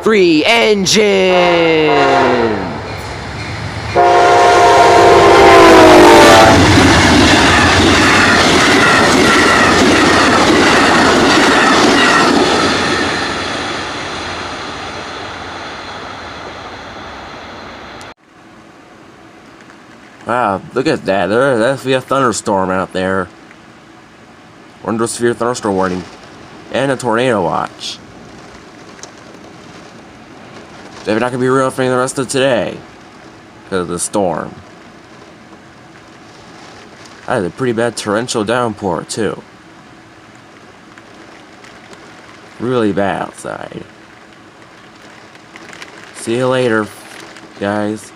Free engine! Wow, look at that. That's a thunderstorm out there. We're under a severe thunderstorm warning. And a tornado watch. They're not going to be real for the rest of today. Because of the storm. That is a pretty bad torrential downpour, too. Really bad outside. See you later, guys.